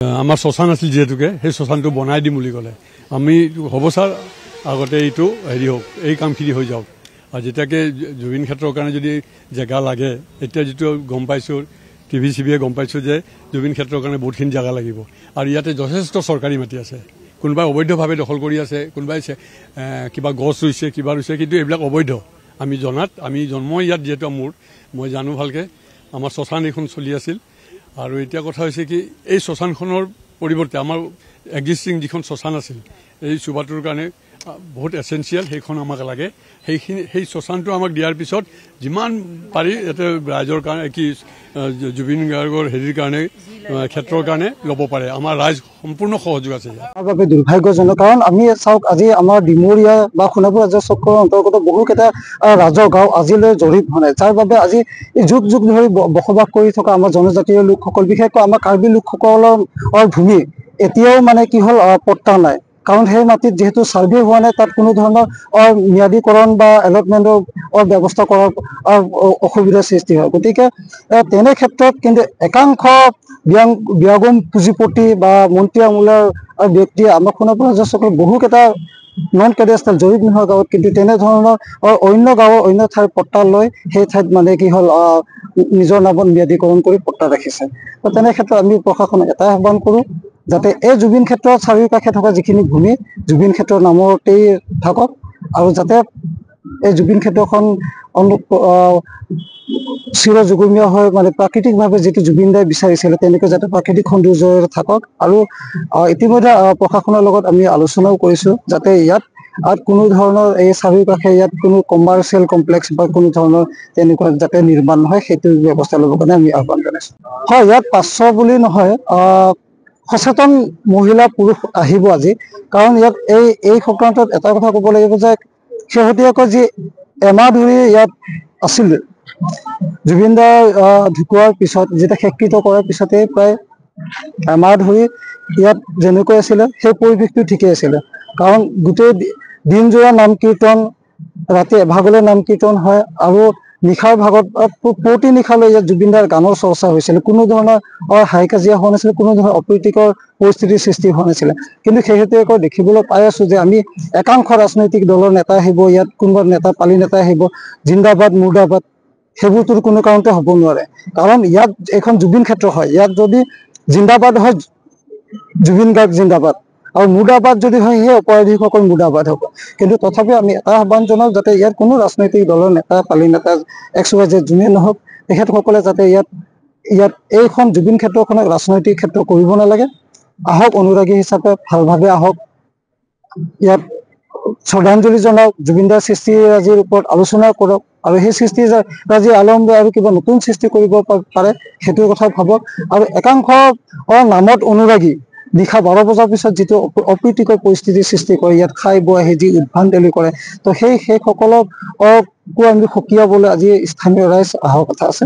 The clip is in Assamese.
আমাৰ শ্মশান আছিল যেহেতুকে সেই শ্মশানটো বনাই দিম বুলি ক'লে আমি হ'ব ছাৰ আগতে এইটো হেৰি হওক এই কামখিনি হৈ যাওক আৰু যেতিয়াকে জুবিন ক্ষেত্ৰৰ কাৰণে যদি জেগা লাগে এতিয়া যিটো গম পাইছোঁ টিভি চিভিয়ে গম পাইছোঁ যে জুবিন ক্ষেত্ৰৰ কাৰণে বহুতখিনি জেগা লাগিব আৰু ইয়াতে যথেষ্ট চৰকাৰী মাটি আছে কোনোবাই অবৈধভাৱে দখল কৰি আছে কোনোবাই কিবা গছ ৰুইছে কিবা ৰুইছে কিন্তু এইবিলাক অবৈধ আমি জনাত আমি জন্ম ইয়াত যিহেতু মই জানো ভালকৈ আমাৰ শ্মশান এইখন চলি আছিল আৰু এতিয়া কথা হৈছে কি এই শ্মশানখনৰ পৰিৱৰ্তে আমাৰ এক্সিষ্টিং যিখন শ্মশান আছিল এই চুবাটোৰ কাৰণে বহুত এচেঞ্চিয়েল সেইখন আমাক লাগে সেই শ্মশানটো আমাক দিয়াৰ পিছত যিমান পাৰি ইয়াতে ৰাইজৰ কাৰণে কি জুবিন গাৰ্গৰ হেৰিৰ কাৰণে ক্ষেত্ৰৰ কাৰণে ল'ব পাৰে আমাৰ ৰাইজ সম্পূৰ্ণ সহযোগ আছে বাবে দুৰ্ভাগ্যজনক কাৰণ আমি চাওক আজি আমাৰ ডিমৰীয়া বা সোণাপুৰ ৰাজ্য চক্ৰৰ অন্তৰ্গত বহুকেইটা ৰাজহ গাঁও আজিলৈ জড়িত হোৱা নাই যাৰ বাবে আজি যুগ যুগ ধৰি বসবাস কৰি থকা আমাৰ জনজাতীয় লোকসকল বিশেষকৈ আমাৰ কাৰ্বি লোকসকলৰ ভূমি এতিয়াও মানে কি হ'ল পট্টা নাই কাৰণ সেই মাটিত যেহেতু ছাৰ্ভে হোৱা নাই তাত কোনো ধৰণৰ ম্যাদীকৰণ বা এলটমেণ্টৰ ব্যৱস্থা কৰাৰ অসুবিধাৰ সৃষ্টি হয় গতিকে তেনে ক্ষেত্ৰত কিন্তু একাংশ ব্যাগম পুঁজিপতি বা মন্ত্ৰী আমোলাৰ ব্যক্তিয়ে আমাৰ সোণাপুৰ ৰাজ্য চক্ৰৰ বহুকেইটা নন কেডেষ্ট্ৰেল জড়িত নোহোৱা গাঁৱত কিন্তু তেনেধৰণৰ অন্য গাঁৱৰ অন্য ঠাইৰ পট্টা লৈ সেই ঠাইত মানে কি হ'ল নিজৰ নামত ম্যাদীকৰণ কৰি পট্টা ৰাখিছে তো তেনে ক্ষেত্ৰত আমি প্ৰশাসনক এটাই আহ্বান কৰোঁ যাতে এই জুবিন ক্ষেত্ৰৰ চাৰিওকাষে থকা যিখিনি ভূমি জুবিন ক্ষেত্ৰৰ নামতেই থাকক আৰু যাতে এই জুবিন ক্ষেত্ৰখন চিৰযুগমীয়া হৈ মানে প্ৰাকৃতিকভাৱে যিটো জুবিন দাই বিচাৰিছিলে তেনেকৈ যাতে প্ৰাকৃতিক সৌন্দৰ্যৰে থাকক আৰু ইতিমধ্যে প্ৰশাসনৰ লগত আমি আলোচনাও কৰিছোঁ যাতে ইয়াত কোনো ধৰণৰ এই চাৰিওকাষে ইয়াত কোনো কমাৰ্চিয়েল কমপ্লেক্স বা কোনো ধৰণৰ তেনেকুৱা যাতে নিৰ্মাণ নহয় সেইটো ব্যৱস্থা ল'বৰ কাৰণে আমি আহ্বান জনাইছোঁ হয় ইয়াত 500 বুলি নহয় সচেতন মহিলা পুৰুষ আহিব আজি কাৰণ ইয়াত এই সংক্ৰান্তত এটা কথা ক'ব লাগিব যে শেহতীয়াকৈ যি এমাহ ধৰি ইয়াত আছিল জুবিন দাৰ ঢুকোৱাৰ পিছত যেতিয়া শেষকৃত কৰাৰ পিছতে প্ৰায় এমাহ ধৰি ইয়াত যেনেকৈ আছিলে সেই পৰিৱেশটো ঠিকেই আছিলে কাৰণ গোটেই দিনজোৰা নাম কীৰ্তন ৰাতি এভাগলৈ নাম কীৰ্তন হয় আৰু নিশাৰ ভাগত পুৱতি নিশালৈ ইয়াত জুবিন দাৰ গানৰ চৰ্চা হৈছিলে কোনো ধৰণৰ হাই কাজিয়া হোৱা নাছিলে কোনো ধৰণৰ অপ্ৰীতিকৰ পৰিস্থিতিৰ সৃষ্টি হোৱা নাছিলে কিন্তু শেহতীয়াকৈ দেখিবলৈ পাই আছোঁ যে আমি একাংশ ৰাজনৈতিক দলৰ নেতা আহিব ইয়াত কোনোবা নেতা পালি নেতা আহিব জিন্দাবাদ মুৰ্দাবাদ সেইবোৰতো কোনো কাৰণতে হ'ব নোৱাৰে কাৰণ ইয়াত এখন জুবিন ক্ষেত্ৰ হয় ইয়াত যদি জিন্দাবাদ হয় জুবিন গাৰ্গ জিন্দাবাদ আৰু মুৰ্দাবাদ যদি হয় সেই অপৰাধীসকল মুৰ্দাবাদ হ'ব কিন্তু তথাপিও আমি এটা আহ্বান জনাওঁ যাতে ইয়াত কোনো ৰাজনৈতিক দলৰ নেতা পালি নেতা XYZ যোনে নহওক তেখেতসকলে যাতে ইয়াত এইখন জুবিন ক্ষেত্ৰখনক ৰাজনৈতিক ক্ষেত্ৰ কৰিব নালাগে আহক অনুৰাগী হিচাপে ভালভাৱে আহক ইয়াত শ্ৰদ্ধাঞ্জলি জনাওক জুবিনদাৰ সৃষ্টিৰাজিৰ ওপৰত আলোচনা কৰক আৰু সেই সৃষ্টিৰাজি আলম্বে আৰু কিবা নতুন সৃষ্টি কৰিব পাৰে সেইটোৰ কথা ভাবক আৰু একাংশ নামত অনুৰাগী নিশা 12 বজাৰ পিছত যিটো অপ্ৰীতিকৰ পৰিস্থিতিৰ সৃষ্টি কৰে ইয়াত খাই বৈ আহি যি উদ্ভ্ৰান্তি কৰে তো সেইসকলকো আমি সকীয়াবলৈ আজি স্থানীয় ৰাইজ অহাৰ কথা আছে